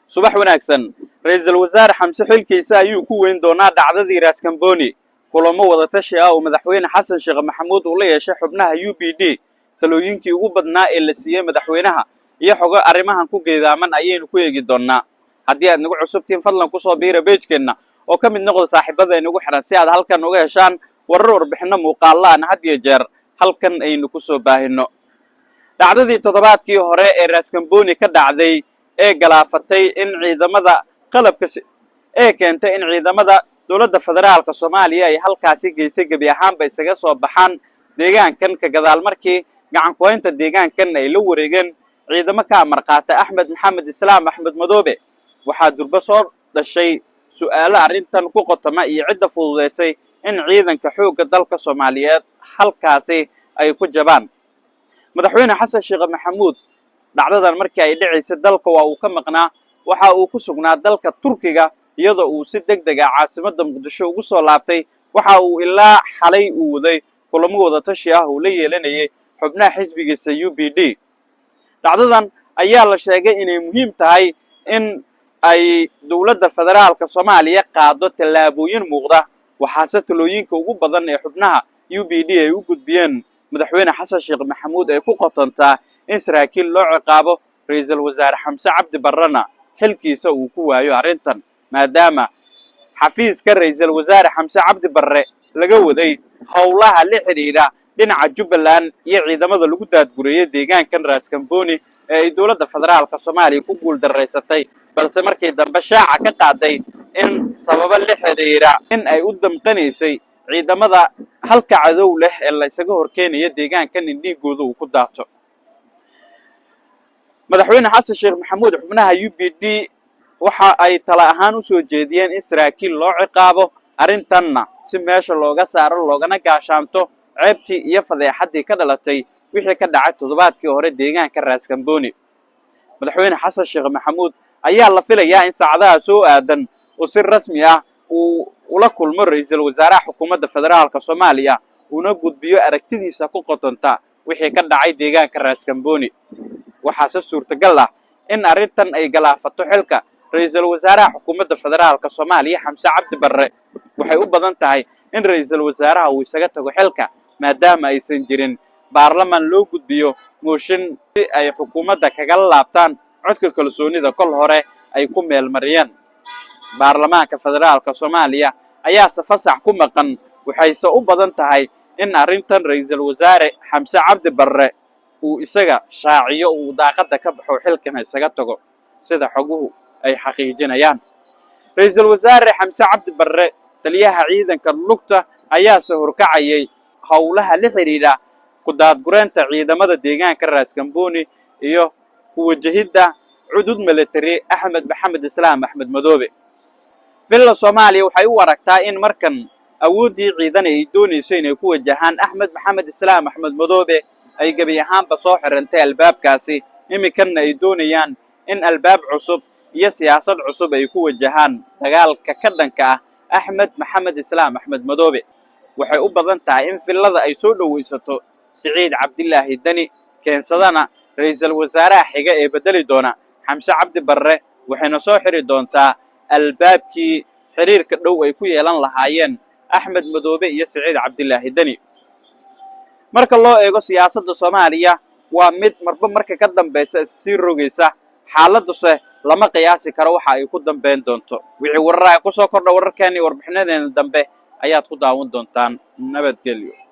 subax wanaagsan ra'iisul wasaare xamse xilkiisa ayuu ku weyn doonaa dhacdadii Raskamboni kulamo wada tashi ah oo madaxweyne xasan sheekh maxamuud uu la yeeshay xubnaha UPD talooyinkii ugu badnaa ee la siiyay madaxweynaha iyo xogo arrimahan ku geedaaman ayaynu ku eegi doonaa haddii aad nagu cusubtiin fadlan ku soo biira page-keena oo ka mid noqdo saaxiibada ugu xiran si aad halkan uga heshaan warar warbixino muuqaal ah had iyo jeer halkan aynu ku soo baahino dhacdadii toddobaadkii hore ee Raskamboni ka dhacday ee galaafatay in ciidamada qalabka ee keentay in ciidamada dawladda federaalka Soomaaliya ay halkaasi geysay gabi ahaanba isaga soo baxaan deegaankan ka gadaal markii gacan ku haynta deegaankan ay la wareegeen ciidamo ka amar qaata Axmed Maxamed Islaam Axmed Madoobe waxaa durba soo dhashay su'aalo arrintan ku qotoma iyo cidda fududeysay in ciidanka xoogga dalka Soomaaliyeed halkaasi ay ku jabaan madaxweyne xasan sheekh maxamuud dhacdadan markii ay dhicisay dalka waa uu ka maqnaa waxa uu ku sugnaa dalka Turkiga iyadoo uu si degdeg ah caasimadda Muqdisho ugu soo laabtay waxa uu ilaa xalay uu waday kulamo wada tashi ah oo la yeelanayay xubnaha xisbigiisa UPD dhacdadan ayaa la sheegay inay muhiim tahay in ay dawladda federaalka Soomaaliya qaado tallaabooyin muuqda waxaase talooyinka ugu badan ee xubnaha UPD ay u gudbiyeen madaxweyne xasan sheekh maxamuud ay ku qotontaa in saraakiil loo ciqaabo ra'iisul wasaare xamse cabdi barrana xilkiisa uu ku waayo arrintan maadaama xafiiska ra'iisul wasaare xamse cabdi barre laga waday howlaha la xiriira dhinaca Jubbaland iyo ciidamada lagu daadgureeyay deegaankan Raskamboni ee ay dawladda federaalka Soomaaliya ku guul dareysatay balse markii dambe shaaca ka qaaday in sabab la xiriira in ay u damqanaysay ciidamada halka cadow leh ee la isaga horkeenaya deegaankan in dhiigooda uu ku daato madaxweyne xasan sheekh maxamuud xubnaha UPD waxa ay tala ahaan u soo jeediyeen in saraakiil loo ciqaabo arrintanna si meesha looga saaro loogana gaashaanto ceebtii iyo fadeexadii ka dhalatay wixii ka dhacay toddobaadkii hore deegaanka Raskamboni madaxweyne xasan sheekh maxamuud ayaa la filayaa in saacadaha soo aadan oo si rasmi ah ula kulmo ra'iisul wasaaraha xukuumadda federaalka Soomaaliya una gudbiyo aragtidiisa ku qotonta wixii ka dhacay deegaanka Raskamboni waxaase suurtagal ah in arrintan ay galaafato xilka ra'iisul wasaaraha xukuumadda federaalka Soomaaliya xamse cabdi barre waxay u badan tahay in ra'iisul wasaaraha uu isaga tago xilka maadaama aysan jirin baarlamaan loo gudbiyo mooshin si ay xukuumadda kaga laabtaan codka kalsoonida kol hore ay ku meel mariyeen baarlamaanka federaalka Soomaaliya ayaa fasax ku maqan waxayse u badan tahay in arrintan ra'iisul wasaare xamse cabdi barre uu isaga shaaciyo uu daaqada ka baxo xilkan isaga tago sida xoguhu ay xaqiijinayaan ra'iisul wasaare xamse cabdi barre taliyaha ciidanka lugta ayaa soo horkacayay howlaha la xiriira ku daadgureynta ciidamada deegaanka Raskamboni iyo ku wajahida cudud military Axmed Maxamed Islaam Axmed Madoobe villa Soomaaliya waxay u aragtaa in markan awoodii ciidan ay doonayso inay ku wajahaan Axmed Maxamed Islaam Axmed Madoobe ay gabi ahaanba soo xirantay albaabkaasi iminkana ay doonayaan in albaab cusub iyo siyaasad cusub ay ku wajahaan dagaalka ka dhanka ah Axmed Maxamed Islaam Axmed Madoobe waxay u badan tahay in villada ay soo dhaweysato Siciid Cabdillaahi Dani keensadana ra'iisul wasaaraha xiga ee bedeli doona xamse cabdi barre waxayna soo xiri doontaa albaabkii xiriirka dhow ay ku yeelan lahaayeen Axmed Madoobe iyo Siciid Cabdillaahi Dani marka loo eego siyaasadda Soomaaliya waa mid marba marka ka dambaysa si rogaysa xaaladuse lama qiyaasi karo waxa ay ku dambeyn doonto wixii warar ay ku soo kordha wararkeena warbixinadeena dambe ayaad ku daawan doontaan nabadgelyo